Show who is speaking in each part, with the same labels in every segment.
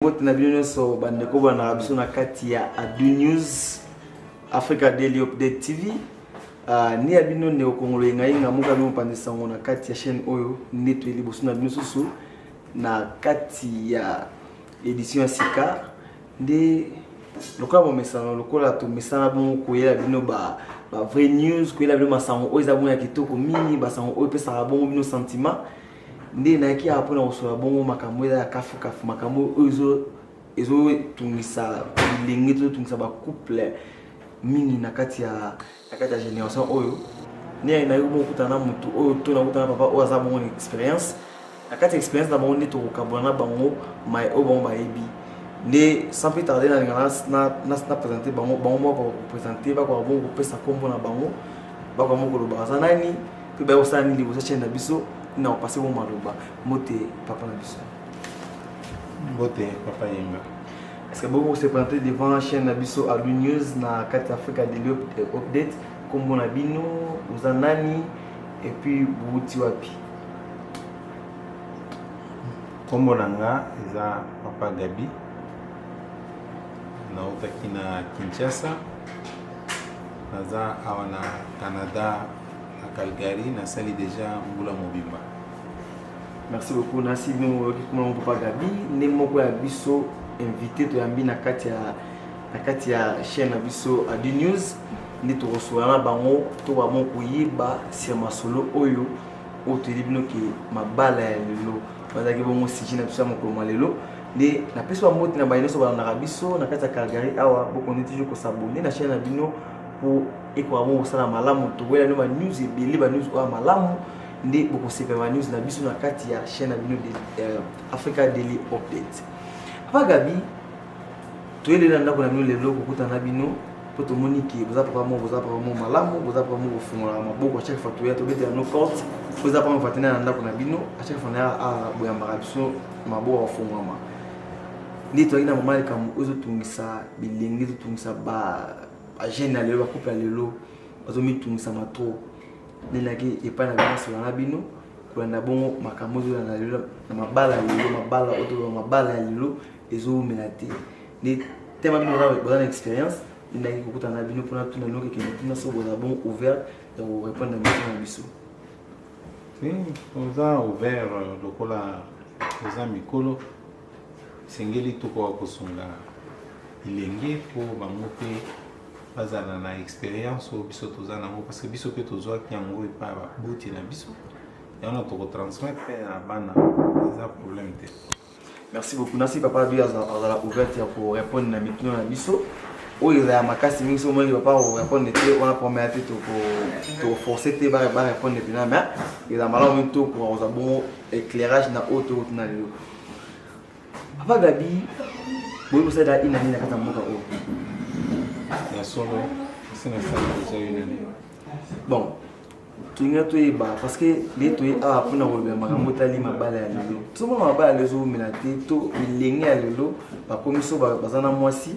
Speaker 1: Na bino so bandeko bana biso na kati ya Adu News Africa Daily Update TV. Ni abino ne okongolo ngai ngamuka bino pandisa ngona kati ya chaîne oyo neto eli bosu na bino susu na kati ya édition sika nde lokola bo mesana lokola to mesana bon koyela bino ba vrai news koyela bino masango oyo za bon ya kitoko mingi basango oyo pesa bon bino sentiment nde na ki apona osola bongo makambo ya kafu makambo ezo tungisa bilingi to tungisa ba couple mingi na kati ya génération oyo ne na yumo kutana mutu oyo to na kutana papa oyo za bongo experience na kati experience na bongo neto kokabona bango mai o bongo ba ebi nde sans plus tarder na présenter bango ba présenter ba ko bongo pesa kombo na bango ba ko mo ko baza nani pe ba osani libo sa chaîne na biso. Non, parce que vous m'avez dit, papa na biso.
Speaker 2: Bote, papa Yemba.
Speaker 1: Est-ce que vous se présentez devant la chaîne Nabiso Adu News na Kati Africa Daily Update comme bon abino, vous en nani et puis vous tiwapi.
Speaker 2: Comme bon anga, eza papa Gabi. Na utaki na Kinshasa. Naza awana Canada. Calgary, na sali déjà Mbula Mobimba.
Speaker 1: Merci beaucoup. Nasi nous mon papa Gabi, ne moko ya biso invité to yambi na kati ya chaîne biso Adu News, ni to reçoit bango to ba mon koyiba sur masolo oyo o to libino ki mabala ya lelo. Bazaki bongo siji na biso moko malelo. Ne na peso moti na bayino so ba na biso na kati ya Calgary awa boko neti toujours ko s'abonner na chaîne bino pour ekwamo osala malamu to wela no ba news ebele ba news o malamu nde boko sepe ba news na biso na kati ya chaîne bino de Africa Daily Update. Papa Gabi to ele na ndako na bino lelo kokuta na bino po to moniki boza papa mo malamu boza papa mo fungola maboko chaque fois to ya to bete no porte boza papa mo fatena na ndako na bino a chaque fois na boyamba biso maboko fungoma ndi to ina mama kam ozo tungisa bilingi to tungisa ba agene na lelo couple lelo azomi tungisa matro nelaki epa na bino sur na bino ko na bongo makamozo na lelo na mabala oto mabala ya lelo ezo menate ni tema bino na expérience ndaki kokuta na bino pona tuna noke ke tuna so boza bon ouvert de répondre à biso.
Speaker 2: Si on a ouvert lokola oza mikolo sengeli toko kosunga ilenge po bamope bazala na expérience au biso toza nango parce que biso pe tozwa ki yango epa babuti na biso et on a to transmettre na bana ça problème te.
Speaker 1: Merci beaucoup. Nasi papa bi azala ouverte pour répondre na mitino na biso o ila makasi mingi so mo papa o répondre te on a promettre to forcer te ba répondre pina mais il a malo minto pour oza bon éclairage na auto na lelo. Papa Gabi boyo seda ina nina kata mboka o
Speaker 2: ya solo c'est na ça une année.
Speaker 1: Bon tu nga to iba parce que les to a pona ko be makambo tali mabala ya lelo to mo mabala lezo minate to bilengi ya lelo ba komiso bazana mwasi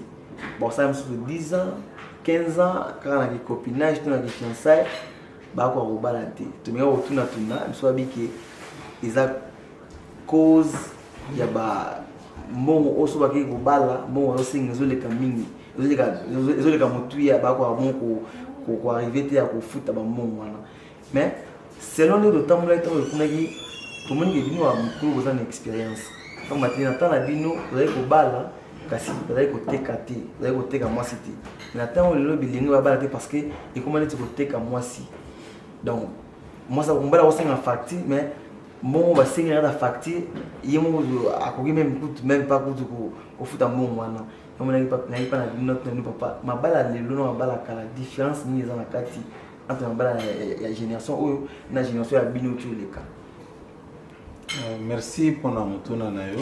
Speaker 1: bon ça me sur 10 ans 15 ans quand on a copinage to na fiançailles ba ko ko balate to me o tuna so abiki iza cause ya ba mbongo oso ba ke ko bala mbongo osinga zo le kamingi zo le kamutuya ba ko ko arriver te ya ko futa ba mbongo wana. Mais selon le temps où on a dit tout le monde est venu à une expérience. Comme maintenant, tant la bino, vous avez que bala, kasi, vous avez que tekati, vous avez que teka moi cité. Maintenant, on le bilingue va balader parce que et comment est-ce que teka moi si. Donc moi ça on va la aussi en facture, mais bon on va signer la facture, il mo à courir même coûte même pas coûte au foot à mon wana. Comme on n'a pas la note nous papa, ma bala le long ma bala la différence ni dans la kati. Entre la génération ou la génération à binotu les cas.
Speaker 2: Merci pour la mutuna nayo.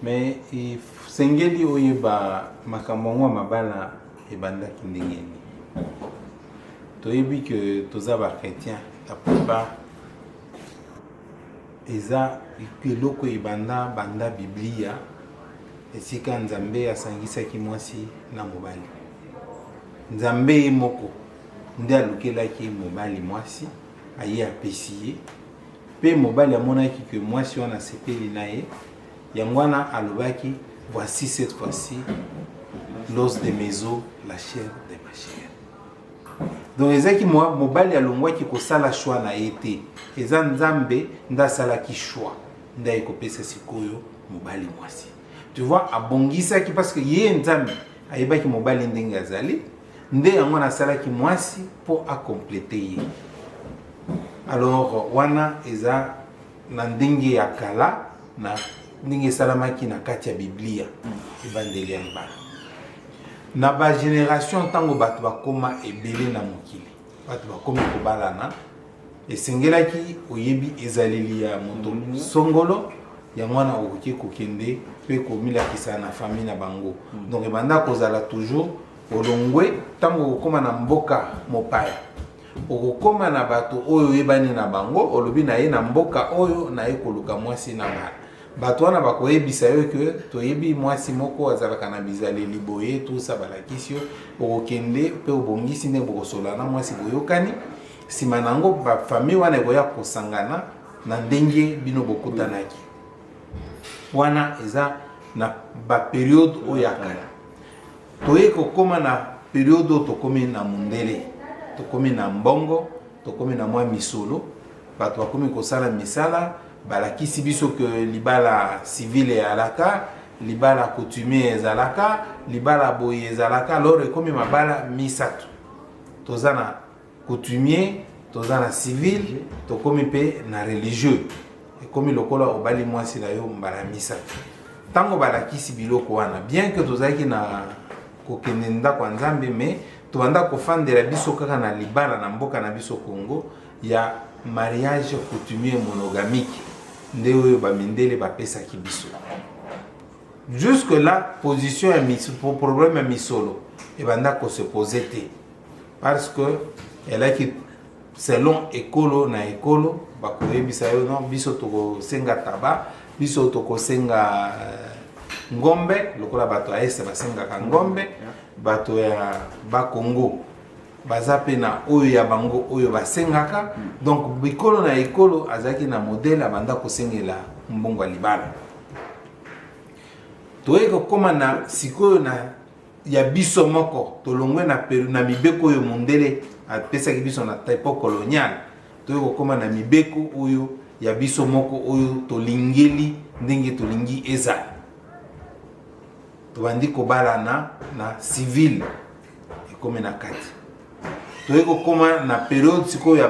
Speaker 2: Mais il sengeli oyeba makambo mabala e banda kindingeni. Toyebi que toza ba chrétien la plupart eza eloko ebanda banda biblia esika nzambe asangisaki mwasi na mobali. Nzambe moko nde alukelaki mobali mwasi aye apesi ye pe mobali amonaki ke mwasi wana sepeli na ye Yangwana alobaki, voici cette fois-ci l'os de mes os, la chair de ma chair. Donc ezaki mobali alongwaki kosala choix na été. Eza nzambe nda salaki choix. Nda ekopesa sikoyo mobali mwasi. Tu vois abongisaki parce que yé nzambe ayebaki mobali ndenge azali. Nde yango na salaki mwasi pour compléter ye. Alors wana eza na ndenge ya kala na ndenge salamaki na kati ya Biblia ebandeli ya libala. Na ba génération tango bato bakoma ebele na mokili. Bato bakoma kobalana esengelaki oyebi ezaleli ya moto songolo ya mwana okoki kokende pe komilakisa na famille na bango. Donc ebanda kozala toujours olongwe tango okoma na mboka mopaya. Okokoma na bato oyo yebani na bango olobi na ye na mboka oyo na ye koluka mwasi na bana. Bato wana bakoyebisa yo ke toyebi mwasi moko azalaka na bizaleli boye tout ça balakisi yo okokende pe obongisi nde bokosolana mwasi boyokani sima nango ba famille wana ekoya kosangana na ndenge bino bokutanaki. Wana eza na ba periode oyo ya kala. Toye kokoma na periode oyo tokomi na mundele, tokomi na mbongo, tokomi na mwa misolo, bato bakomi kosala misala, balakisi biso ke libala civile ezalaka, libala coutumier ezalaka, libala boye ezalaka, alors ekomi mabala misatu. Toza na coutumier, toza na civil, tokomi pe na religieux. Ekomi lokola obali mwasi na yo mbala misatu. Tango balakisi biloko wana, bien que tozaki na kokende ndako ya Nzambe, mais tobanda kofandela biso kaka na libala na mboka na biso Congo ya mariage coutumier monogamique nde oyo bamindele bapesaki biso. Jusque là position ya pour problème ya misolo ebanda ko se poser te parce que elle a qui selon ekolo na ekolo bakoyebisa yo non biso toko senga taba, biso toko senga ngombe lokola bato ya este basengaka ngombe, bato ya bakongo baza pe na oyo ya bango oyo basengaka. Donc bikolo na ekolo azaki na modèle abanda kosengela mbongo ya libala. Toyeko koma na sikoyo na ya biso moko tolongwe na mibeko oyo mondele apesaki biso na époque coloniale. Toyeko koma na mibeko oyo ya biso moko oyo tolingeli ndenge tolingi ezali. Tobandi kobala na civil ekome na kati. Toyeko koma na période sikoyo ya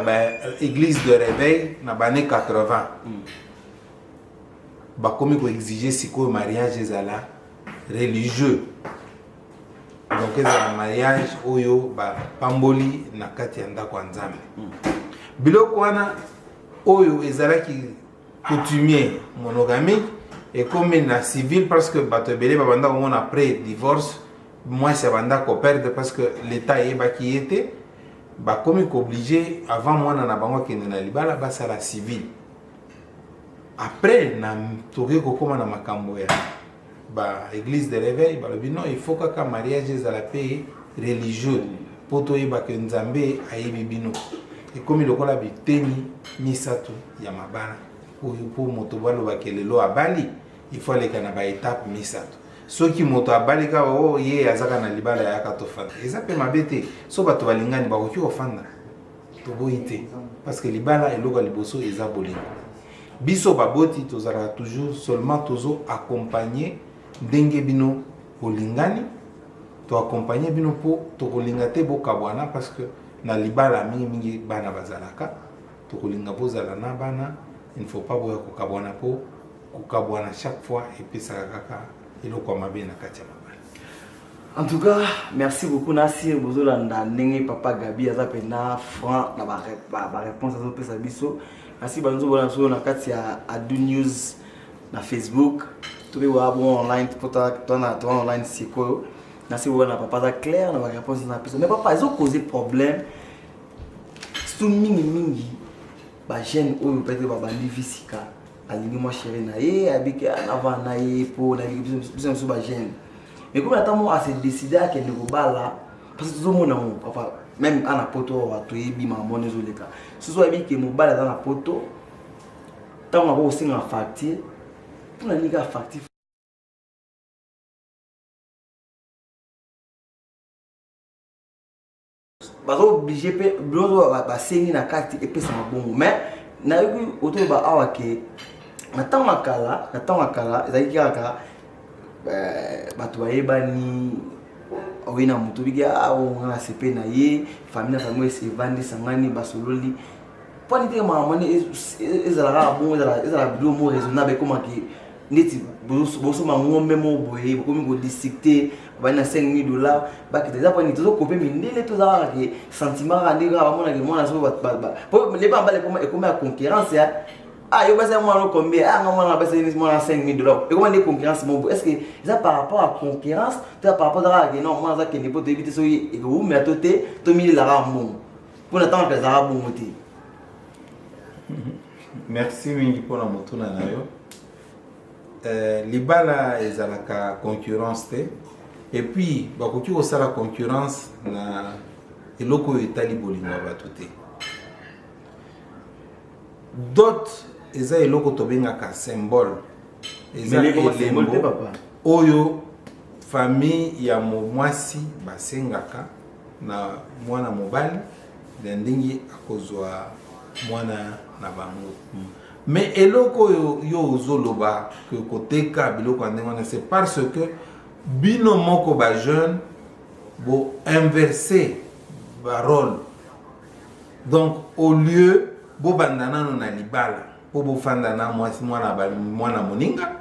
Speaker 2: église de réveil na bane 80. Bakomi ko exiger sikoyo mariage ezala religieux. Donc ezala mariage oyo ba pamboli na kati ya ndako ya Nzambe. Biloko wana oyo ezalaki coutumier monogamique et comme na civil parce que bato ebele babanda komona après divorce moi ça banda ko perdre parce que l'état yebaki était bakomi ko obligé avant mwana na bango kende na libala basala civil. Après na toke kokoma na makambo ya ba église de réveil balobi non il faut que mariage ezala pe religieux po toyeba ke Nzambe ayebi bino ekomi lokola biteni misatu ya mabana oyo po moto baloba kelelo abali il faut aleka na ba étape misatu. Soki moto abali ka o ye azaka na libala ya katofanda eza pe mabete so bato balingani bakoki ofanda to boite parce que libala eloko liboso eza bolingo. Biso baboti tozala toujours seulement tozo accompagner ndenge bino bolingani to accompagner bino po to kolinga te bokabwana parce que na libala mingi bana bazalaka to kolinga bozala na bana il ne faut pas boya kokabwana po kokabwana chaque fois et puis ça kaka eloko mabe na kati ya mabala.
Speaker 1: En tout cas, merci beaucoup Nasir bozolanda ndenge papa Gabi azapenda franc na ba réponse azo pesa biso. Merci banzo bona so na kati ya Adu News na Facebook. Tout wa bon online pota tona online siko. Merci bona papa za clair na ba réponse na pesa. Mais papa ils ont causé problème. Tout mingi ba jeune oyo peut-être ba bandi fisika. Alingi moi chérie na ye abike avant na ye po na biso ba jeune. Mais comme attends à se décider à qu'elle ne va là parce que tout le monde papa même à la poto à toyebi maman les autres cas. Ce soit bien que mon bal dans la poto tant on va aussi en facture pour la liga factif bazo obligé pe blozo ba sengi na kati et pe ça bon mais na yoku auto ba awake na tanga kala ezaki kaka bato bayebani oyena mutu biga o ngana sepe na ye famille se vandi sangani basololi poni te mama ne ezala bon ezala bilo mo raisonnable comment que neti boso mangombe mo boye komi ko dissecter bana $5,000 baki déjà poni to ko pe mindele to za ke sentiment randi ga mona ke mona so ba po le ba mbale comme la concurrence ya ah yo basa moi combien ah moi basa ni moi $5,000 et comment des concurrence mo est-ce que ça par rapport à concurrence tu par rapport à que non moi ça que ne peut éviter so et vous mais toté to 1000 la bon pour attendre que ça bon moté.
Speaker 2: Merci mingi pour la motuna na yo. Libala ezalaka concurrence te et puis bakoki osala concurrence na eloko etali bolingo bato te. D'autres eza eloko tobengaka symbole eza elembo oyo famille ya mwasi basengaka na mwana mobali ndenge akozwa mwana na bango. Mais eloko yo ozoloba que koteka biloko ndengana c'est parce que bino moko ba jeune bo inverser ba rôle. Donc au lieu bo bandana no na libala po bo fandana mwasi mwana moninga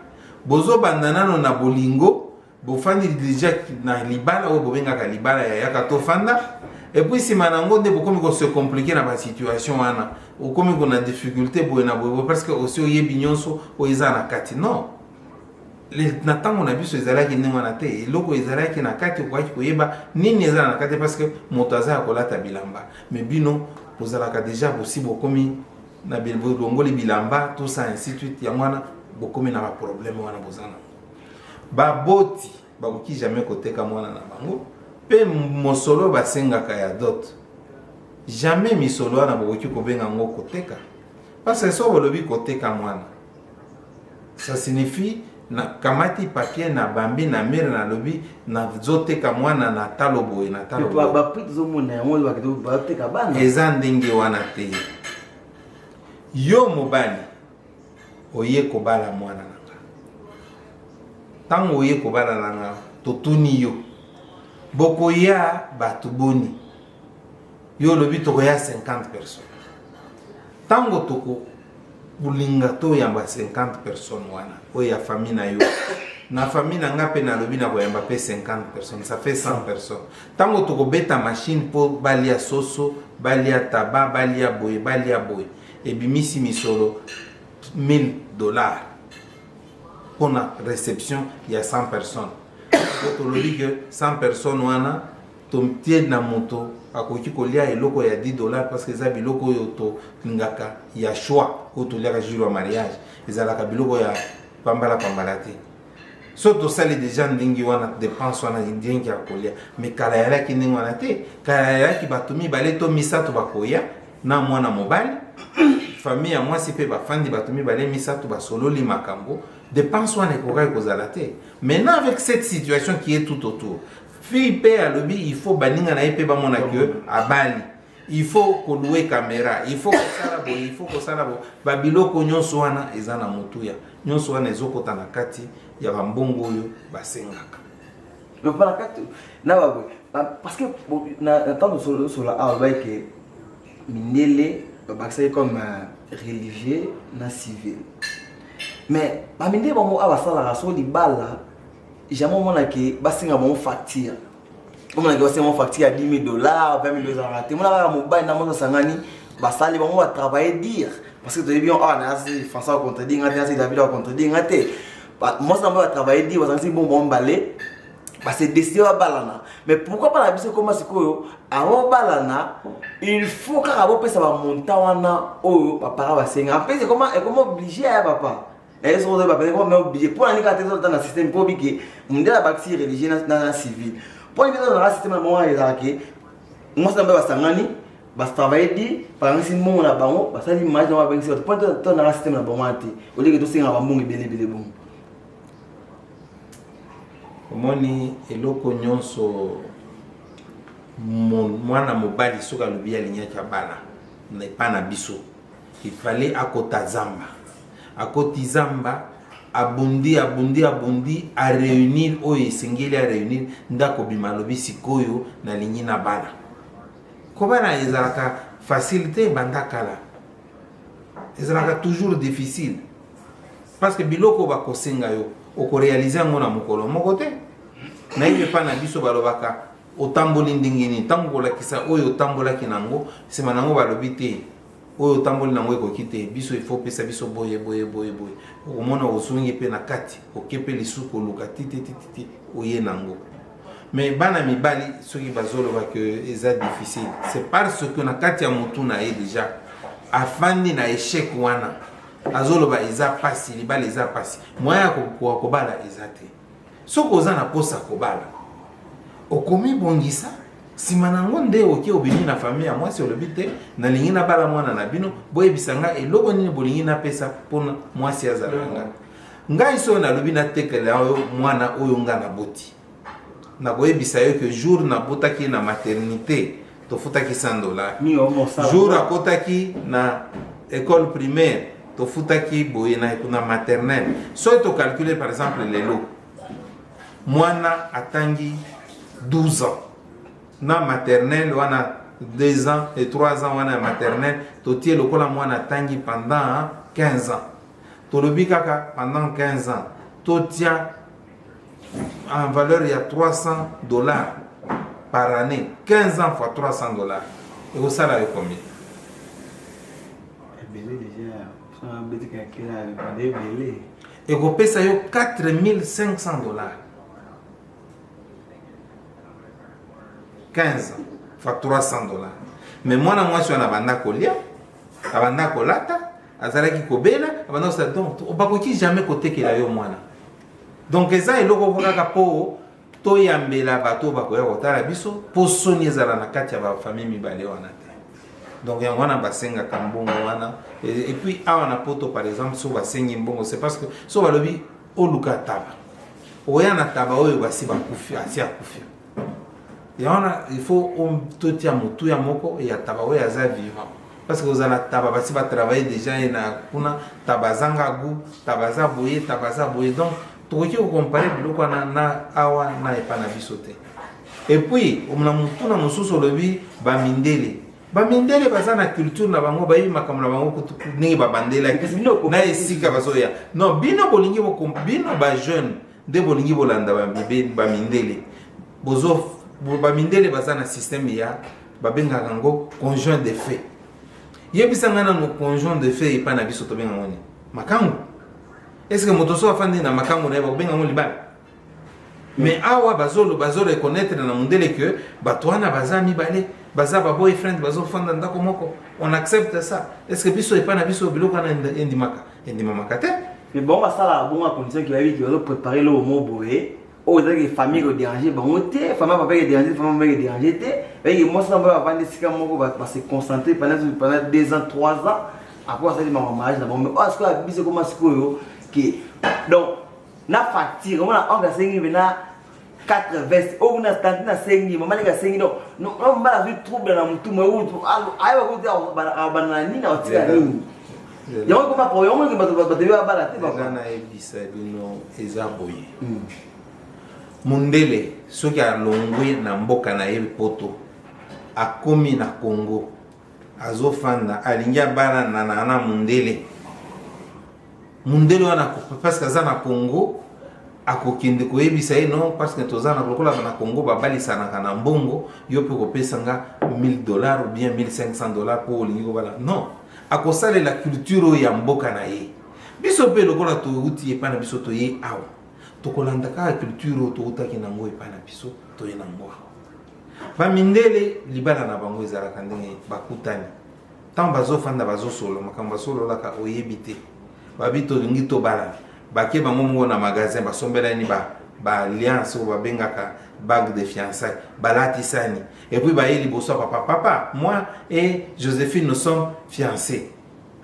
Speaker 2: bozo bandana no na bolingo bo fandi déjà na libala o bo bengaka libala ya yaka to fanda. Et puis si manango nde bokomi ko se compliquer na ba situation wana okomi ko na difficulté boye na boye parce que aussi oyebi nyonso o eza na kati non les natango na biso ezalaki ndenge wana te eloko ezalaki na kati okoki koyeba nini eza na kati parce que moto aza kolata bilamba mais bino bozalaka déjà possible bokomi na bilongoli bilamba tout ça ainsi de suite yango wana bokomi na ba problème wana bozana baboti bakoki jamais koteka mwana na bango. Pe mosolo basengaka ya dot jamais misolo na bokoki kobenga ngo koteka parce que so bolobi koteka mwana ça signifie na kamati papier na bambi na mire na lobi na zoteka mwana na talobo na talobo
Speaker 1: ba prit zo mona yango ba kedo ba teka bana
Speaker 2: eza ndenge wana te yo mobali oye kobala mwana nanga tango oye kobala nanga totuni yo bokoya batuboni yo lobi tokoya 50 personnes tango toko bulinga to yamba 50 personnes wana oya famille na yo na famille na ngape na lobi na koyamba pe 50 personnes ça fait 100 personnes tango toko beta machine po balia soso balia taba balia boy et bimisi misolo $1,000 pour la réception il y a 100 personnes. Tu dis que 100 personnes wana ton pied na moto akoki kolia eloko ya $10 parce que ça biloko yoto ngaka ya choix oto lia juro mariage ezalaka biloko ya pambala te so to sali déjà ndingi wana dépense wana ndingi ya kolia mais kala ya ki ndingi wana te kala ya ki batumi baleto misato bakoya na mwana mobali famille ya mwasi pe bafandi batumi bale misato basololi makambo dépense wana ekoka kozala te. Maintenant avec cette situation qui est tout autour fille pe à lobby il faut baninga na pe ba mona que à Bali il faut ko louer caméra il faut ko sala bo babiloko nyonso wana ezana mutuya nyonso wana ezokota na kati ya bambongo oyo basengaka
Speaker 1: le balakatu na babo parce que na temps de sur la avec minele c'est comme religieux na civil mais baminde bango abasala raso libala jamais mona ke basinga bon facture comme na gosse mon facture à $10,000 $20,000 raté mona ba mobile na mo sangani basali bango va travailler dire parce que tu bien ah na c'est français contre dire ngati c'est David contre dire ngati moi ça va travailler dire parce que bon balé parce que décider à balana mais pourquoi pas la biso comme sikoyo avant balana il faut que abo pesa ba monta wana oyo papa ba senga après c'est comment obligé à papa et so ba papa comment obligé pour aller dans le système pour que mondela baxi religieux na civil pour aller dans le système moment ezaki moi ça ba sangani ba travailler dit par exemple si mon na bango ba sali image na ba bengisi pour dans le système na bango ate au lieu que to senga ba mbongi belé bon
Speaker 2: omoni eloko nyonso mwana mobali soki alobi alinyaki abala na epai na biso il fallait akota zamba akoti zamba abundi a réunir oyo esengeli a réunir ndako bima alobi sikoyo nalingi na bala kobana ezalaka facilité bandakala ezalaka toujours difficile parce que biloko bakosenga yo okorealize yango na mokolo moko te nayebi epai na biso balobaka otamboli ndenge nini ntango kolakisa oyo otambolaki nango nsima nango balobi te oyo otamboli nango ekoki te biso ifo pesa biso boye okomona ozongi mpe na kati oke mpe lisuku oluka titititi oye nango mais bana mibali soki bazoloba ke eza difficile c'est parce que na kati ya motu na ye déjà afandi na échec wana azoloba eza pasi libala eza pasi moya ya kobala eza te soki oza na posa kobala okomi bongisa nsima nango nde oke obimi na famille ya mwasi olobi te nalingi nabala mwana na bino boyebisa nga eloko nini bolingi napesa mpona mwasi azalaka nga ngai soki nalobi natekela oyo mwana oyo nga naboti nakoyebisa yo ke jour nabotaki na maternité tofutaki $100 jour akotaki na école primaire tofutaki boye na maternelle soki tocalcule par exemple lelo mwana atangi 12 ans na maternelle wana 2 ans et 3 ans wana maternelle totie lokola mwana tangi pendant 15 ans tolobi kaka pendant 15 ans totia en valeur il y a $300 par année 15 ans fois $300 et au salaire est combien et vous payez yo $4,500 15 fois $300 mais moi je suis en abanda kolia abanda kolata azalaki kobela abanda ça donc obakoki jamais côté que la yo mwana donc eza eloko kaka po to yambela bato bakoya kotala biso po soni ezala na kati ya ba famille mibale wana te donc yango wana basenga kambongo wana et puis awa na poto par exemple so basengi mbongo c'est parce que so balobi oluka taba oya na taba oyo basi bakufi asi akufi yana il faut totia mutu ya moko ya taba oyo aza vivant parce que ozala taba basi ba travailler déjà na kuna tabazanga gu tabaza boye donc tokoki comparer biloko na awa na epa na biso te et puis omna mutu na mosusu lobi bamindele baza na culture na bango bayebi makambo na bango ndenge babandela na esika bazoya non bino bolingi bino ba jeune nde bolingi bolanda bamindele bozo bamindele baza na système ya babengaka ngo conjoint de fait yebisa ngana no conjoint de fait epa na biso tobenga ngoni makangu est-ce que moto so afandi na makangu na babenga ngo libala mais awa bazo reconnaître na mondele que batwana baza mibale baza ba boyfriend bazo fanda ndako moko on accepte ça est-ce que biso epa na biso biloko na endimaka te
Speaker 1: mais bon ça la bonne condition qui va vite préparer le mot boé oh les familles qui déranger bon te famille papa qui déranger famille qui déranger te et moi ça va vendre sika moko va se concentrer pendant 2 ans 3 ans après ça dit maman mariage na bon mais est-ce que biso comment sikoyo qui donc na facture on a sengi bena 4 vestes ou na tantine sengi maman les sengi non on va la trouble na mutu mais ou ayo ko te banani na otika nini yango koma po yango ke bato bala te
Speaker 2: ba na ebisa bino eza boye mundele soki alongwe na mboka na ye poto akomi na Congo azofanda alingi abana na mundele wana parce que aza na Congo akokende koyebisa ye non parce que toza na lokola na Congo babalisanaka na mbongo yo mpe kopesanga $1,000 ou bien $1,500 po olingi kobala non akosalela culture ya mboka na ye biso mpe lokola touti epa na biso toye awa tokolanda kaka culture toutaki nango epa na biso toye nango bamindele libala na bango ezalaka ndenge bakutani ntango bazofanda bazosolo makambo basololaka oyebi te babi tolingi tobalana bake bango moko na magasin basombelani alliance oyo babengaka bague de fiançailles balatisani et puis baye liboso papa moi et Joséphine nous sommes fiancés.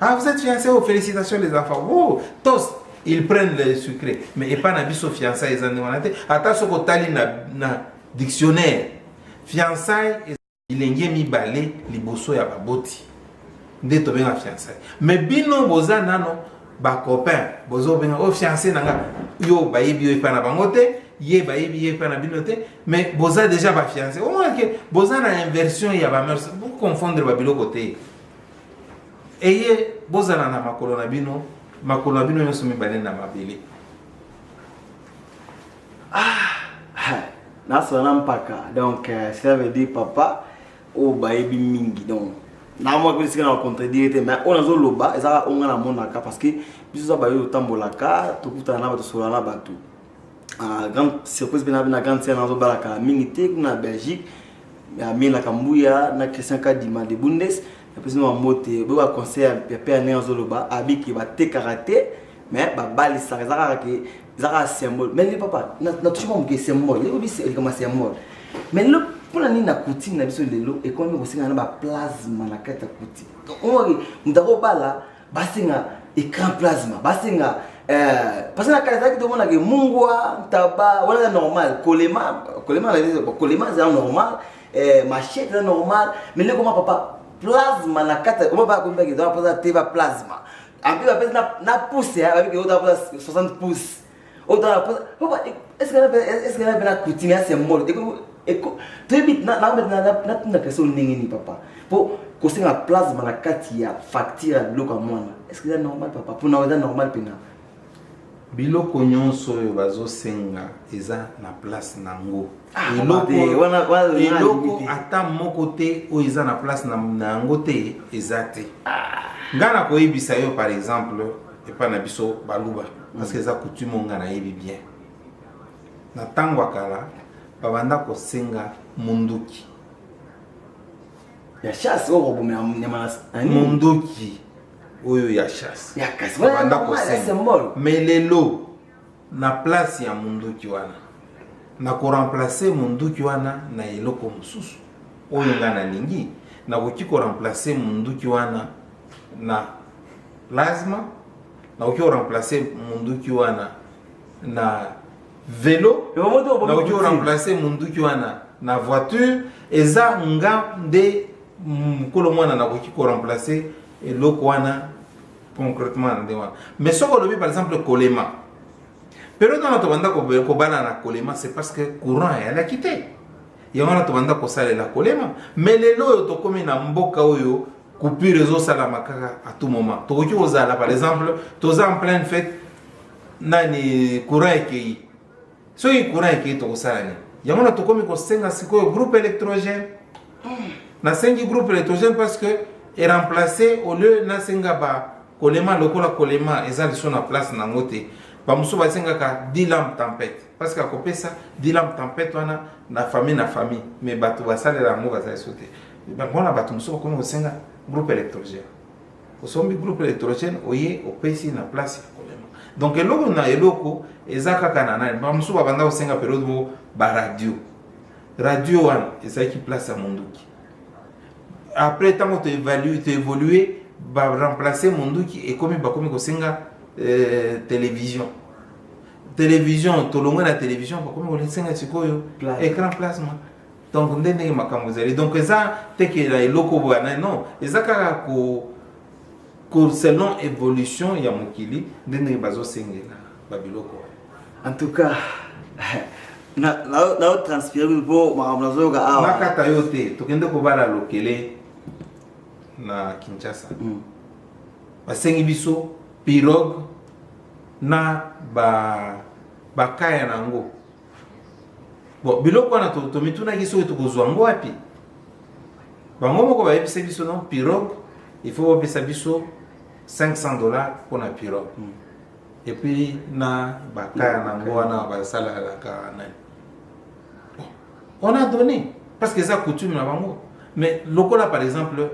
Speaker 2: Ah vous êtes fiancés, oh félicitations les enfants. Oh tos ils prennent le secret mais et pas na biso fiançailles ezande wana te ata soko tali na dictionnaire fiançailles ilenge mibale liboso ya baboti nde tobenga fiançailles mais bino boza nano ba copain bozo benga o fiancé nanga yo bayebi yo epa na bango te ye bayebi ye epa na bino te mais boza déjà ba fiancé au moins que boza na inversion ya ba mœurs pour confondre ba biloko te eye boza na makolo na bino nyonso mibale na mabele
Speaker 1: nasala mpaka donc ça veut dire papa o bayebi mingi donc na moi que c'est na contredire mais on a zo loba ezaka onga na monaka parce que biso za bayo tambolaka tokuta na bato sola na bato grande surprise na grande scène zo balaka mingi te na Belgique ya mina kambuya na Christian Kadima de Bundes après nous moté ba conseil papa na zo loba abiki ba te karaté mais ba bali ça ezaka que ezaka symbole mais papa na toujours que symbole le c'est comme symbole mais le pour la nina coutume na biso lelo et comme ko singa na ba plasma na kata coutume donc on ndako bala basinga écran plasma basinga parce que na kata ki to mona ke mungwa taba wala normal kolema c'est normal machette c'est normal mais le comment papa plasma na kata on va pas comme que dans pas te ba plasma en plus na pouce avec au dans 60 pouces au dans papa est-ce que la coutume c'est symbole eko tebit na question ningini papa pour kosenga plasma na kati ya facture biloko mwana est-ce que c'est normal papa pour na normal pena
Speaker 2: biloko nyonso oyo bazosenga eza na place nango eloko ata moko te oyo eza na place na yango te eza te nga na koyebisa yo par exemple epa na biso baluba parce que eza coutume nga na yebi bien na tango akala babanda kosenga munduki
Speaker 1: ya chasse o ko
Speaker 2: munduki oyo ya chasse
Speaker 1: ya kasi babanda kosenga
Speaker 2: mais lelo na place ya munduki wana na ko remplacer munduki wana na eloko mususu oyo ngana lingi na ko remplacer munduki wana na plasma na ko remplacer munduki wana na vélo na ko remplacer munduki wana na voiture eza nga nde mukolo mwana na ko remplacer eloko wana concrètement nde wana mais soko lobi par exemple kolema pero dans notre banda ko bana na kolema c'est parce que courant elle a quitté yango na to banda ko sala la kolema mais lelo yo to komi na mboka oyo coupure ezo sala makaka à tout moment to ko ozala par exemple toza en pleine fête nani courant ekei so yi courant ekei to ko sala ni yango na to komi ko senga sikoyo groupe électrogène na sengi groupe électrogène parce que est remplacé au lieu na senga ba kolema lokola kolema ezali sur na place na ngote ba muso ba senga ka 10 lampes tempête parce que a kopesa 10 lampes tempête wana na famille mais bato ba salela ngo ba za sauter ba ngona bato muso ko ko senga groupe électrogène au sombi groupe électrogène oye opesi na place ya kolema donc eloko na eloko ezaka kana na ba muso ba banda ko senga période bo ba radio wana ezaki place ya munduki après tant que tu évoluer va remplacer munduki et comme ba comme ko senga télévision tolonga na télévision ba comme ko senga sikoyo écran plasma donc ndenge makambo zali donc ça te que la eloko bwana non ezaka ko selon évolution ya mokili ndenge bazo sengela ba biloko
Speaker 1: en tout cas na transpirer pour makambo zo ga
Speaker 2: awa nakata yote tokende ko bala lokele na Kinshasa basengi biso pirogue na bakaya nango bon biloko wana to mituna kiso to kozwa ngo wapi bango moko ba yebisa biso non pirogue il faut obesa biso $500 pour la pirogue et puis na bakaya nango wana ba sala la kana on a donné parce que ça coutume na bango mais lokola par exemple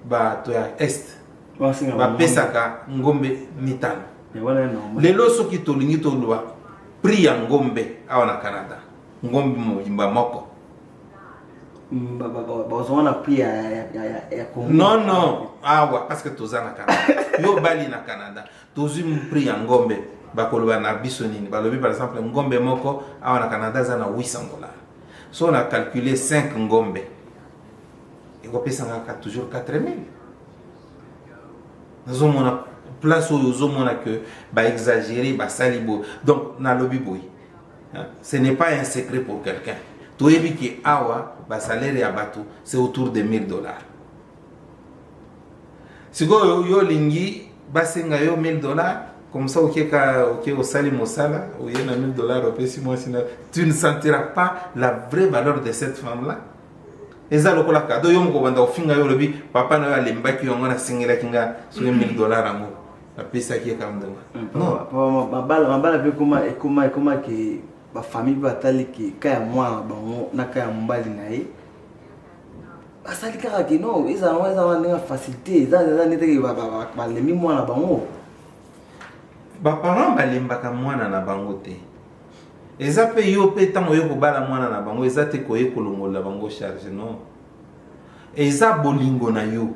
Speaker 2: ba to ya est ba pesaka ngombe mitano lelo soki tolingi to lwa prix ya ngombe awa na Canada ngombe mojimba moko
Speaker 1: bazona prix ya Congo
Speaker 2: non awa parce que toza na Canada yo bali na Canada tozi prix ya ngombe bakoloba na biso nini balobi par exemple ngombe moko awa na Canada za na $800. So on a calculé 5 ngombe ekopesanga toujours 4000. Nazomona place où ozomona que ba exagérer ba salibo. Donc na lobi boy. Ce n'est pas un secret pour quelqu'un. Tu ebi ki awa ba salaire ya bato c'est autour de $1000. Sigo yo lingi basenga yo $1000 comme ça ok au sali mosala ou yena $1000 au pesi moi sinon tu ne sentiras pas la vraie valeur de cette femme là. Eza lokola kado yo mko banda ofinga yo lobi papa na yo alembaki yo ngona singela kinga sur $1000 amo la pesa ki kamdo.
Speaker 1: Non, mabala pe comment que ba famille batali ki kaya mwana bango na kaya mbali na ye. Asali kaka ki non, eza wana facilité, eza nete ba lemi mwana bango.
Speaker 2: Ba parents balembaka mwana na bango te. Eza pe yo pe tango yo kobala mwana na bango eza te koye kolongola bango charge non. Eza bolingo na yo.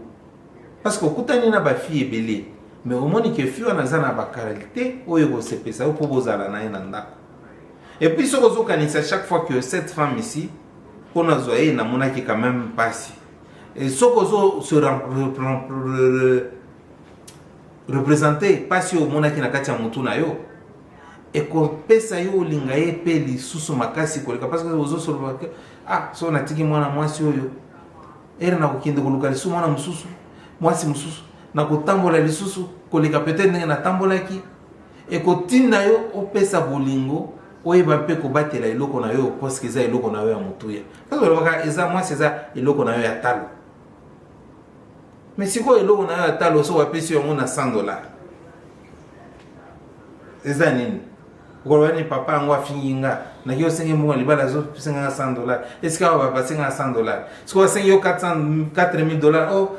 Speaker 2: Parce que okutani na ba fille ebele, mais omoni ke fille wana za na ba qualité oyo ko sepesa yo po bozala na ye na ndako. Et puis ce que kanisa chaque fois que cette femme ici on a zoé na monaki quand même passé. Et ce que se représenter passé au monaki na kati ya mutu na yo. Et ko pesa yo linga ye pe li susu makasi koleka parce que ozo solo ah so na tiki mwana mwasi oyo era na kokinde koluka lisu mwana mususu mwasi mususu na kotambola lisusu koleka peut-être ndenge na tambolaki et ko tinda yo opesa bolingo oyeba pe ko batela eloko na yo parce que eza eloko na yo ya mutuya parce que baka eza mwasi eza eloko na yo ya talo mais siko eloko na yo ya talo so wapesi yo na $100 eza nini Golwani papa ngwa finginga na yo senge mo libala zo senga $100 est-ce que va passer $100 ce qu'on senge yo $4000 oh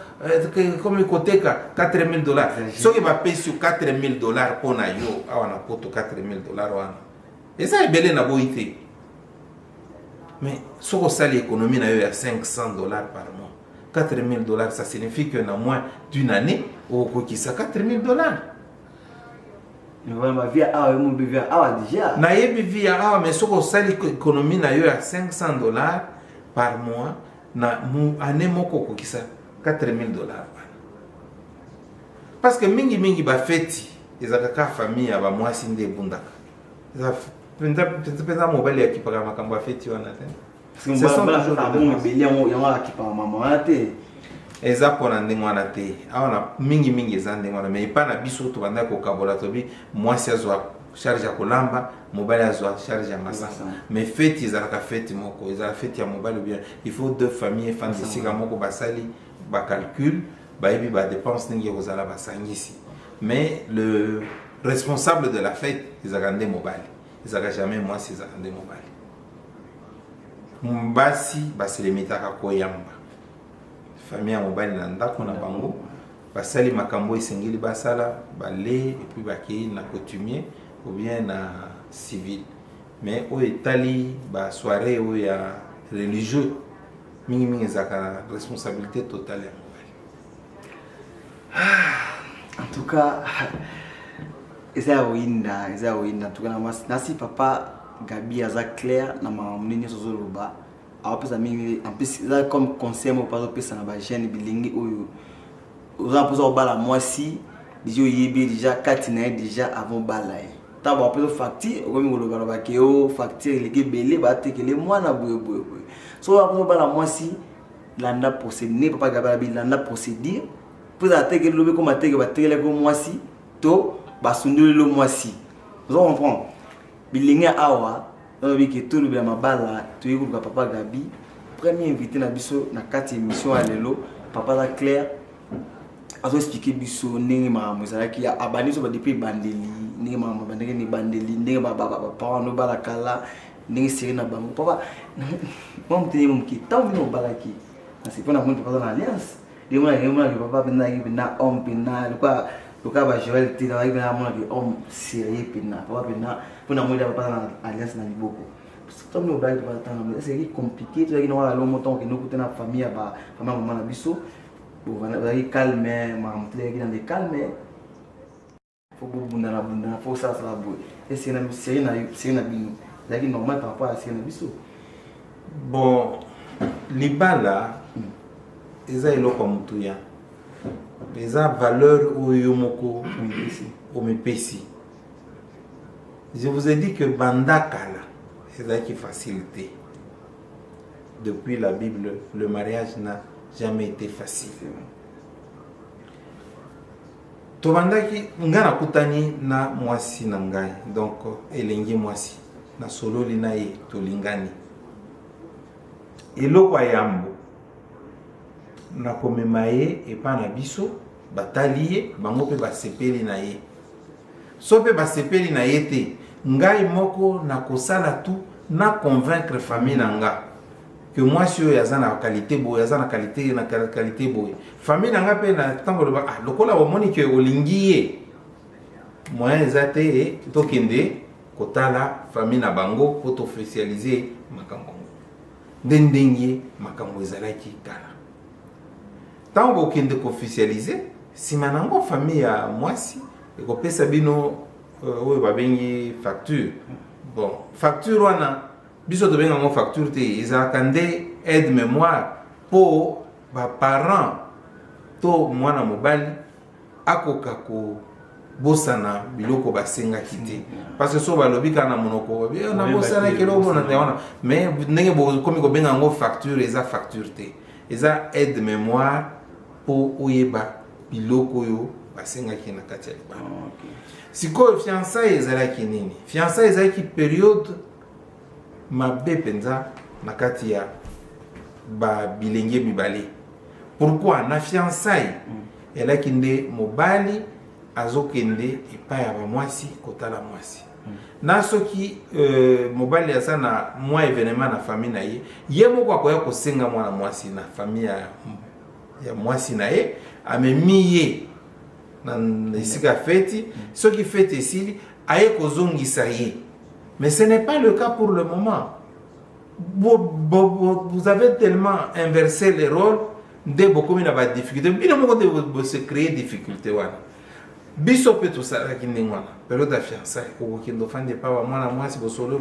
Speaker 2: comme ikoteka $4000 so que va payer sur $4000 pour na yo awana poto $4000 wana et ça est belé na boité mais ce qu'on sali économie na yo ya $500 par mois $4000 ça signifie que na moins d'une année au kokisa $4000.
Speaker 1: Ma vie a mon bébé a déjà.
Speaker 2: Na yebi vie a mais ce qu'on sali économie na yo ya $500 par mois na mu année moko kokisa $4000. Parce que mingi ba feti ezaka famille aba mwasi nde bundaka. Penza mobile ya kipaka makambo feti wana te.
Speaker 1: Parce que bon bébé ya kipa maman te.
Speaker 2: Eza pona ndenge wana te awana mingi eza ndenge wana mais pas na biso to banda ko kabola to bi mwasi azwa charge ya kolamba mobile azwa charge ya masanga mais feti eza ka feti moko eza feti ya mobile bien il faut deux familles fan de sika moko basali ba calcul ba ebi ba dépense ndenge kozala basangisi mais le responsable de la fête eza ndé mobile eza jamais mwasi eza ndé mobile mbasi baselemitaka koyamba famille mobile na ndako na bango basali makambo esengeli basala balé et puis bakei na coutumier ou bien na civil mais o etali ba soirée o ya religieux mingi zaka responsabilité totale ya mobile.
Speaker 1: En tout cas eza winda en tout cas nasi papa Gabi aza clair na mamnini sozoloba apesa mingi en plus là comme conseil mo pas pesa na ba jeune bilingi oyo oza poza obala mwasi déjà yebi déjà katina déjà avant bala ta ba pesa facture okomi ngoloba ba ke o facture leki belé ba tekele mwana boye so ba poza obala mwasi landa procéder papa Gabi landa procédure poza tekele lobe comme tekele ba tekele ko mwasi to ba sundule lo mwasi vous comprenez bilingi awa on que tout le bien mabala tu es papa Gabi premier invité na biso na 4 émission à lelo papa la clair azo expliquer biso ndenge ma mozalaki ya abani so ba depuis bandeli ndenge ma bandeli ni bandeli ndenge ba papa no bala kala ndenge siri na bango papa mon tene mon ki taw no balaki na c'est pas na mon papa na alliance de moi que papa na homme pena quoi ba Joël ti na ba mon homme sérieux pena papa pena pour na moida papa na alliance na liboko tout le monde va être c'est compliqué tu as une heure long montant que nous coûte na famille ba maman na biso bon va calme maman tu es dans des calme faut bunda la bunda faut ça la boue et c'est na bino c'est normal par rapport à c'est na biso
Speaker 2: bon libala eza eloko mutuya eza valeur oyo moko omepesi. Je vous ai dit que bandakala ezaki facilité. Depuis la Bible, le mariage n'a jamais été facile. Tobandaki ngana kutani na mwasi na ngai, donc elengi mwasi na sololi na ye tolingani. Eloko yambo na komema ye epa na biso batali ye bango pe basepeli na ye. So pe basepeli na ye te ngai moko na kosala tout na convaincre famille na nga que moi si yaza na qualité boye yaza na qualité boye famille na nga pe na tango loba ah lokola omoni ke olingi ye moyen ezate tokende kotala famille na bango pour officialiser makambo ndenge makambo ezalaki kala tango okende ko officialiser sima nango famille ya mwasi ekopesa bino oyo babengi facture. Bon, facture wana biso to benga ngo facture te ezalaka nde aide mémoire po ba parents to mwana mobali akoka ko bosana biloko basengaki te parce que so balobi kana monoko na bosana kelo bona te wana mais ndenge bo komi ko benga ngo facture eza facture te eza aide mémoire po oyeba biloko yo basengaki na kati ya libala. Sikoyo fiançailles ezalaki nini? Fiançailles ezalaki période mabe penza na kati ya ba bilenge mibale. Pourquoi na fiançailles elaki nde mobali azokende epai ya ba mwasi kotala mwasi. Na soki mobali aza na mwa événement na famille na ye, ye moko akoya kosenga mwana mwasi na famille ya mwasi na ye, amemi ye na isika feti, ce qui fait ici, aye kozongisa ye. Mais ce n'est pas le cas pour le moment. Vous avez tellement inversé les rôles de beaucoup de difficultés. Bien de se créer des difficultés. Biso pe tout ça qui n'est pas période de fiançailles. Au kindo fan de pas moi moi si bosolo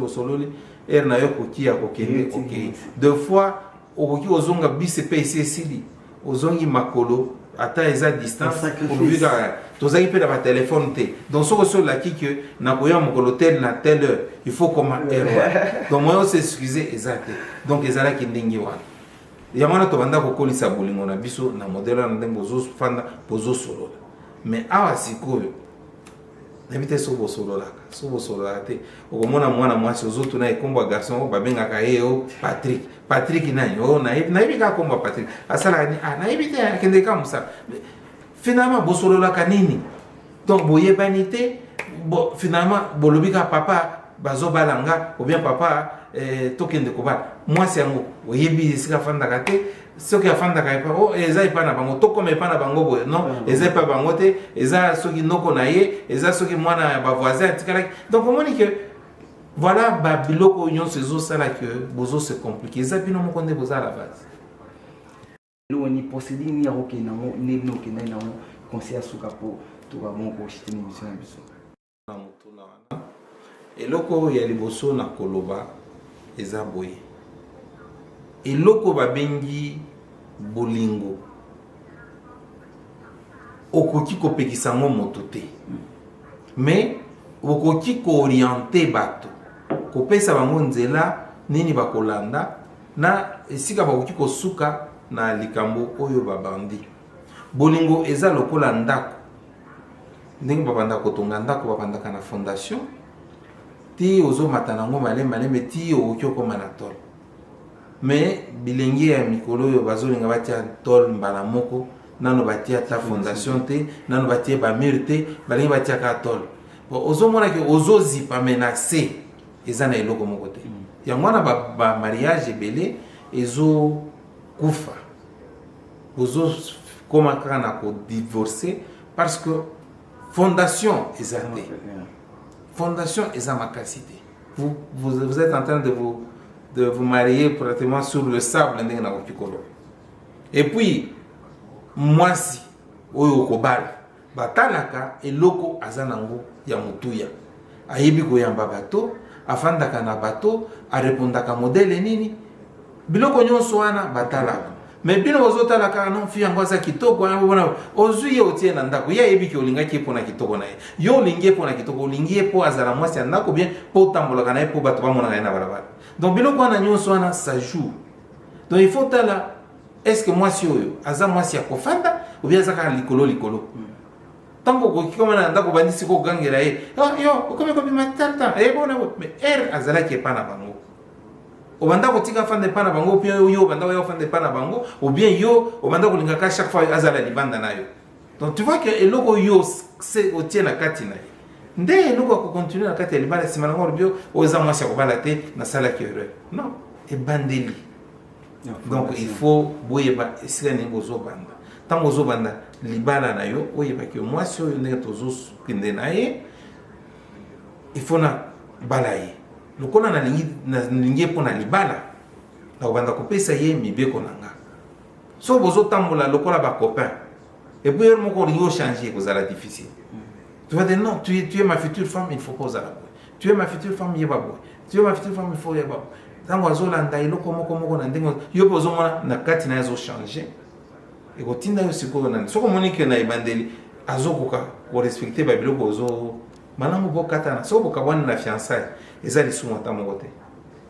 Speaker 2: er na yo koki ya kokende OK. Deux fois au koki ozonga bisepe ici ozongi makolo ata eza distance pour vivre tozaki pe na téléphone té donc ce que là qui que na koya mokolo tel na telle heure il faut comment erreur donc moi s'excuser exact donc ezala ki ndingi wana yamana to banda ko kolisa bolingo na biso na modèle na ndembo zo fanda pozo solo mais awa sikoyo nabite sobo solo la te okomona mwana mwasi ozotu na ekombo garçon babenga ka yeo Patrick nani oh naibi ka kombo Patrick asala ni naibi te akende ka musa finalement bosolo la kanini donc boyebanité finalement bolobika papa bazobalanga ou bien papa tokende koba mwasi yango oyebi sika fanda ka te soki afanda ka epa oh eza epa na bango tokoma epa na bango boye non eza epa bango te eza soki noko na ye eza soki mwana ya ba voisin tikalaki donc omoni que voilà ba biloko union sezo sala que bozo se compliquer eza bino moko nde boza la base
Speaker 1: lo ni posedi ni aroke na mo ne no ke na mo conseil asuka po to ba mo ko shitini mission na biso
Speaker 2: na mutuna wana eloko ya liboso na koloba eza boye eloko babengi bolingo okoki kopekisa ngo moto te mais okoki koorienter bato kopesa bango nzela nini bakolanda na esika bakoki kosuka na likambo oyo babandi. Bolingo eza lokola ndako ndenge babanda kotonga ndako babandaka na fondation ti ozo matanango maleme ti okoki okoma na tol mais bilengi ya mikolo yo bazolinga batia tol mbala moko nano batia ta fondation te nano batia ba mur te balingi batia ka tol ozo mona ke ozo zipa menacer eza na eloko moko te ya mwana ba mariage belé ezo kufa ozo koma kana ko divorcer parce que fondation ezate fondation eza makasité vous êtes en train de vous marier pratiquement sur le sable ndenge na kokolo et puis mwasi oyo kobala
Speaker 3: batalaka eloko azanango ya mutuya ayebi koyamba bato afandaka na bato arepondaka modele nini biloko nyonso wana batalaka mais bino ozotalaka non fi yango aza kitoko bona ozwi ye otie na ndako ye ayebi ki olingaki mpona kitoko na ye yo olingi mpona kitoko olingi mpo azala mwasi ya ndako bien mpo otambolaka na ye mpo bato bamonaka ye na balabala donc biloko wana nyonso wana ça joue donc il faut tala est ce que mwasi oyo aza mwasi ya kofanda ou bien aza kaka likolo tango kokikoma na ndako bandisi kogangela ye yo okomi kobima tata ebona mais azalaki epa na bango obanda kotika fande pana bango puis yo obanda yo fande pana bango ou bien yo obanda kolingaka chaque fois azala libanda na yo donc tu vois que eloko yo c'est otie na kati na ye nde eloko ko continuer na kati ya libanda sima na bio oza mwasi akobala te na sala ki erreur non ebandeli donc il faut boyeba esika ni bozo banda tango zo banda libala na yo oyeba ki mwasi oyo ndenge tozo kende na ye il faut na balaye lokola na lingi mpona libala na kobanda kopesa ye mibeko na nga so bozotambola lokola bacopain epuis ere moko olingi ochange kozala difficile tu vas dire non tu es ma future femme il faut pas ozala boye tu es ma future femme yeba boye tu es ma future femme il faut yeba boye ntango azolanda eloko moko na ndenge yo mpe ozomona na kati na ye azochange ekotinda yo sikoyo nani soki omoni ke na ebandeli azokoka korespecte babiloko ozo malamu bokatana soki bokabwani na fiançaille eza lisumu ata moko te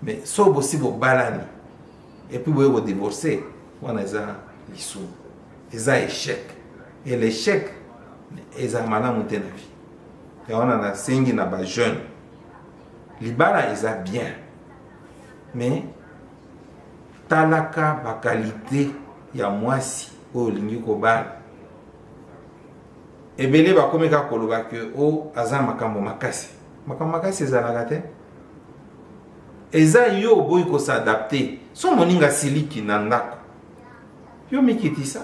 Speaker 3: mais soki bosi bobalani epuis boye kodivorce wana eza lisumu eza échec et l'échec eza malamu te na vie ya wana nasengi na bajeune libala eza bien mais talaka bakalite ya mwasi oyo olingi kobala ebele bakomi kaka koloba ke o aza makambo makasi ezalaka te eza yo boyi kosadapte so moninga siliki na ndako yo mikitisa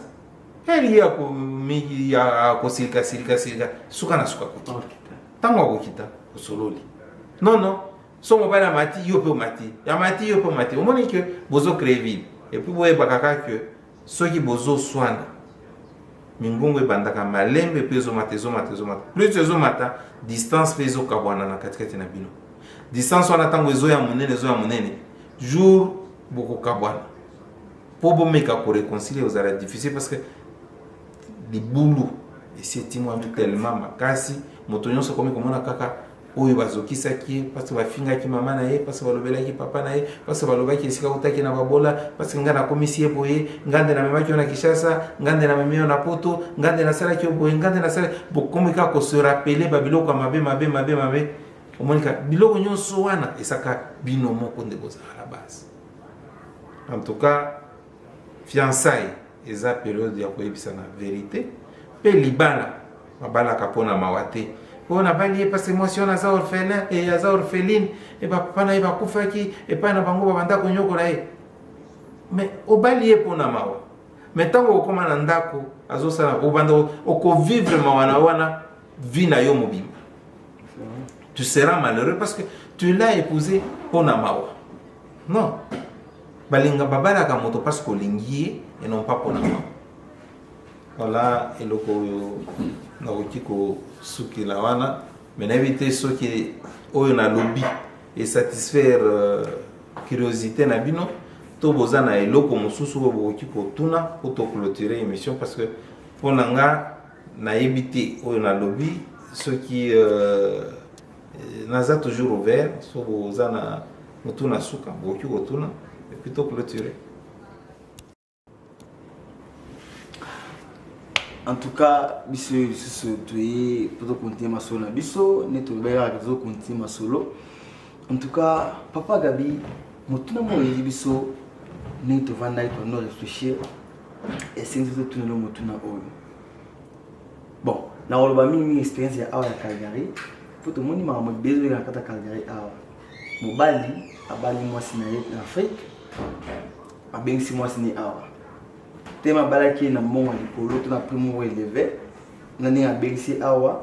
Speaker 3: eri ya kosilika suka na suka koti ntango akokita kosololi non so mobali amati yo mpe omati amati yo mpe omati omoni ke bozo crée ville epuis boyebaka kaka ke soki bozoswana mingongo ebandaka malembe mpe ezomata plus ezomata distance mpe ezokabwana na katikati na bino distance wana ntango ezoya monene jour bokokabwana mpo bomeka koreconcilie ozala difficile parce que libulu esi etimwami tellement makasi moto nyonso akomi komona kaka oyo bazokisaki ye parce que bafingaki mama na ye parce que balobelaki papa na ye parce que balobaki esika kotaki na babola parce que nga nakomisi ye boye ngande namemaki yo na Kinshasa ngande namemi yo na Poto ngande nasalaki yo boye ngande nasala bokomi kaka kose rappele babiloko ya mabe omonika biloko nyonso wana esaka bino moko nde bozala la base en tout cas fiançailles eza période ya koyebisa na vérité mpe libala babalaka mpona mawa te on a bali parce que moi si on a ça orphelin et aza orpheline et papa na ye bakufaki et pas na bango babanda konyokola ye mais obali mpona mawa mais ntango okoma na ndako azosala obanda okovivre mawa na wana vie na yo mobimba tu seras malheureux parce que tu l'as épousé mpona mawa non balinga babalaka moto parce que olingi ye et non pas mpona mawa voilà eloko oyo nakoki kosukila wana mais nayebi te soki oyo nalobi esatisfaire curiosité na bino to boza na eloko mosusu oyo bokoki kotuna po toclôturer émission parce que mpo na nga nayebi te oyo nalobi soki naza toujours ouvert so boza na motuna suka bokoki kotuna epuis toclôturer.
Speaker 1: En tout cas, biso tu pour continuer ma solo biso ne to ba zo continuer ma solo. En tout cas, papa Gabi, motuna mo yi biso ne to vanda to no réfléchir et c'est tout tout no motuna oyo. Bon, na oloba mini expérience ya awa ya Calgary, pour to moni ma mo bezo ya kata Calgary awa. Mobali abali mwasi na ye na Afrique. Abengi mwasi ni awa. Tema balaki na mongo likolo to na primo élevé nani abengisi awa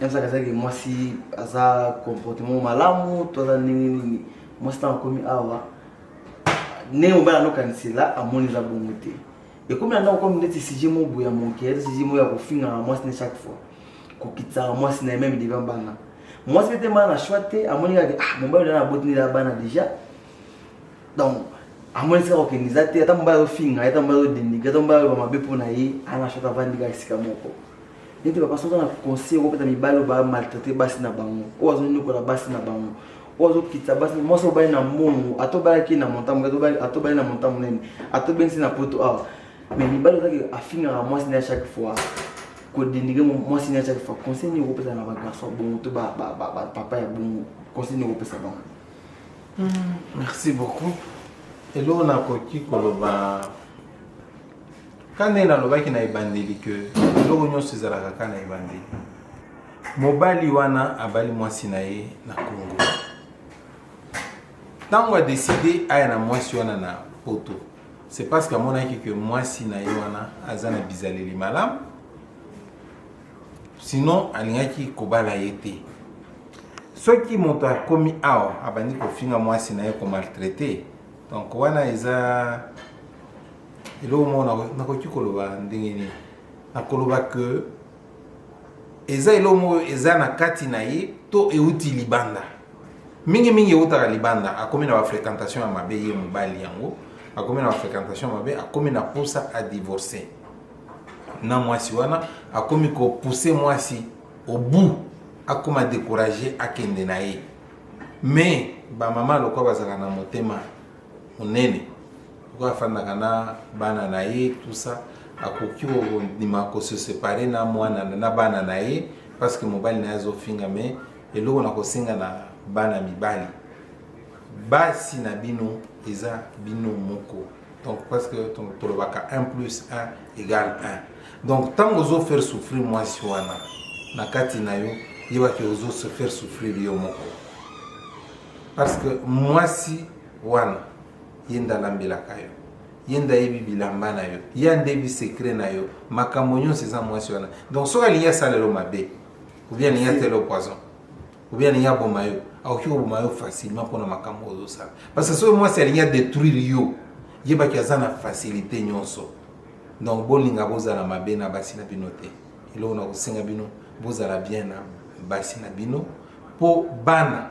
Speaker 1: yamsa kazaki mwasi aza comportement malamu to za nini mwasi na komi awa ne obala no kanisela amoni za bongote et comme il y a comme des sujets mon boya mon cœur des sujets moi pour finir moi c'est chaque fois ko kitsa moi c'est même devant bana moi c'était mal à choiter à mon gars mon bail dans la botte ni la bana déjà donc à mon c'est organisé ata mon bail finir ata mon bail dendi ata mon bail ma be pour na yi ana chota vandi ga sika moko nete papa soto na conseil ko peta mibalo ba maltraiter basi na bango o azo ni ko la basi na bango o azo kitsa basi mo so ba na mono ato ba ki na montagne ato ba na montagne nene ato ben si na poto a mais mibalo taki afinga moi c'est chaque fois ko dendiger moi c'est chaque fois conseil ni ko peta na ba garçon bon to ba papa ya bon conseil ni ko pesa bango.
Speaker 2: Merci beaucoup. Et là on a koki koloba quand on a lobaki na ibandeli que loko nyonso ezalaka kaka na ibandeli mobali wana abali mwasi na ye na Congo ntango adeside aya na mwasi wana na poto c'est parce que amonaki que mwasi na ye wana aza na bizaleli malamu sinon alingaki kobala ye te soki moto akomi awa abandi kofinga mwasi na ye komaltraite donc wana eza eloko moko nakoki koloba ndenge nini nakoloba que eza eloko moko eza na kati na ye to euti libanda mingi eutaka libanda akomi na bafréquentation ya mabe ye mobali yango akomi na bafréquentation ya mabe akomi na posa adivorce na mwasi wana akomi kopousse mwasi au bout akoma découragé akende na ye mais bamama lokwa bazala na motema monene afandaka na bana na ye tout ça akoki ondima se séparer na mwana na bana na ye parce que mobali na ye azofinga mais eloko na kosenga na bana mibali basi na bino eza bino moko donc parce que tolobaka 1 plus 1 égale 1 donc tant ozo faire souffrir mwasi wana na kati na yo yebaki ozo se faire souffrir yo moko parce que mwasi wana yenda lambelaka yo yenda yebi bilamba na yo yanda yebi secret na yo makambo nyonso eza mwasi wana donc soki alingi asalelo mabe ou bien alingi atela poison ou bien alingi aboma yo akoki koboma yo facilement mpona makambo ozosala parce que soki mwasi alingi adétruire yo yebaki aza na facilité nyonso donc bolinga bozala mabe na basi na bino te eloko na kosenga bino bozala bien na basi na bino mpo bana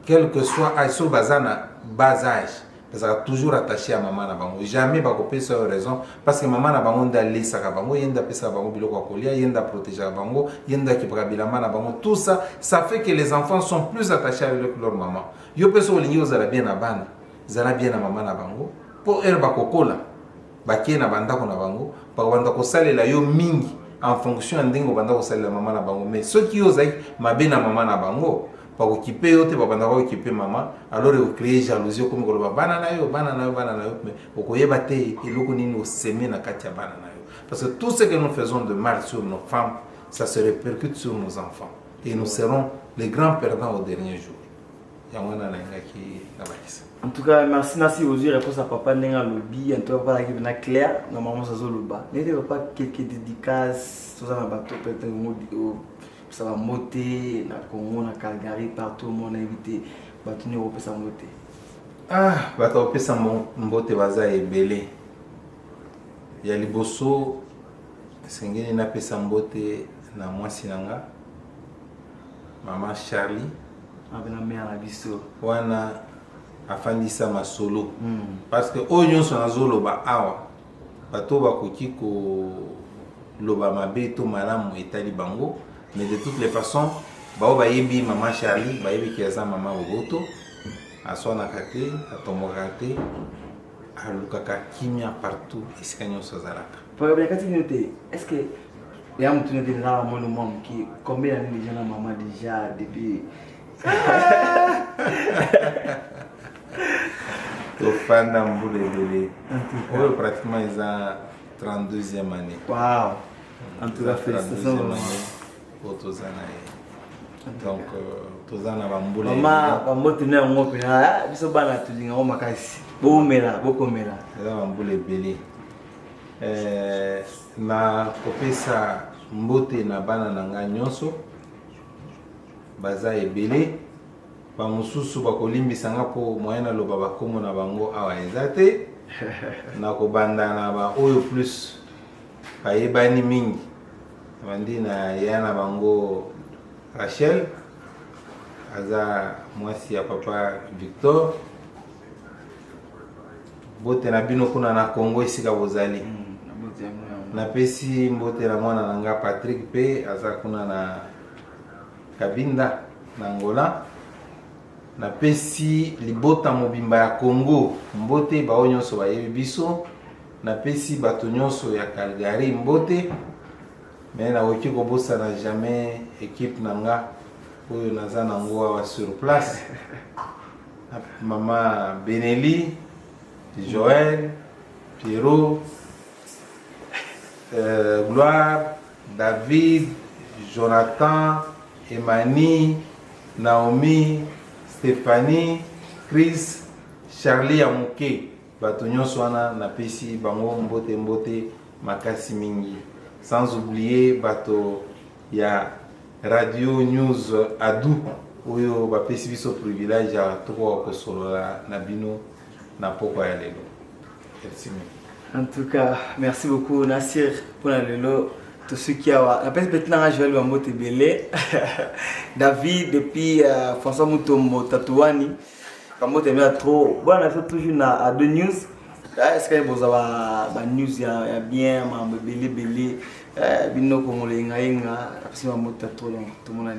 Speaker 2: quel que soit âge so baza na bas âge bazalaka toujours attaché à maman na bango jamais bakopesa yo raison parce que maman na bango nde alesaka bango ye nde apesaka bango biloko ya kolia ye nde aprotégeaka bango ye nde akipaka bilamba na bango tout ça ça fait que les enfants sont plus attachés avec leur maman yo mpe so olingi ozala bien na bana zala bien na maman na bango mpo ere bakokola bakie na bandako na bango bakobanda kosalela yo mingi en fonction ya ndenge obanda kosalela mama na bango mais soki yo ozalaki mabe na mama na bango bakokipe yo te babanda kokipe mama alors ocréer jalousie okomi koloba bana na yo mais okoyeba te eloko nini oseme na kati ya bana na yo parce que tout ce que nous faisons de mal sur nos femmes ça se répercute sur nos enfants et nous serons les grands perdants au dernier jour yango wana nayingaki nabakisa.
Speaker 1: En tout cas, merci Nassi aux yeux réponse à papa Nenga Lobby, en tout cas pas qui vient clair, normalement ça zolo bas. N'était pas quelques dédicaces, tout ça va bateau peut-être ça va monter na Congo, na Calgary partout mon invité, bateau ne repose à monter.
Speaker 2: Ah, bateau repose à monter baza ebele. Ya liboso sengeni na pesa mbote na mwasi nanga. Maman Charlie,
Speaker 1: avec mère la biso.
Speaker 2: Wana afandisa masolo parce que oyo nyonso nazoloba awa bato bakoki koloba mabe to malamu etali bango mais de toutes les façons bao bayebi maman Charlie bayebi ki aza mama oboto aswanaka te atomokaka te alukaka kimia partout esika nyonso azalaka
Speaker 1: est-ce que il y a un tourné de là mon nom qui combien d'années déjà la maman déjà depuis
Speaker 2: tofanda mbula ebele oyo pratiquement eza 32e année.
Speaker 1: Wow. En tout cas félicitations
Speaker 2: po toza na ye donc toza na bambula
Speaker 1: mama bamotene yango mpena biso bana tolinga ngo makasi bokomela
Speaker 2: eza bambula ebele na kopesa mbote na bana na ngai nyonso baza ebele bamosusu bakolimbisanga mpo moyen naloba bakomo na bango awa eza te na kobanda na ba oyo plus bayebani mingi bandi na ya na bango Rachel aza mwasi ya papa Victor bote na bino kuna na Congo esika bozali napesi mbote na mwana na nga Patrick pe aza kuna na Kabinda na Angola napesi libota mobimba ya Congo mbote bao nyonso bayebi biso napesi bato nyonso ya Calgary mbote mais na oki kobosa na jamais équipe na nga oyo naza nango awa sur place mama Beneli Joël Pierrot Gloire David Jonathan Emani Naomi Stéphanie Chris Charlie Amuke bato nyonso wana napesi bango mbote mbote makasi mingi sans oublier bato ya Radio News Adu oyo bapesi biso privilège ya toko kosolola na bino na poko ya lelo. Merci.
Speaker 1: En tout cas, merci beaucoup Nassir pour la lelo. Tous ceux qui ont peut-être maintenant Joël Bambote Belé, David depuis François Mutombo Tatouani, Bambote bien trop. Bon, on a toujours à deux news. Est-ce que vous avez des news ya bien, Belé Belé, bino comme les ngaïnga, absolument Tatouani, tout le monde.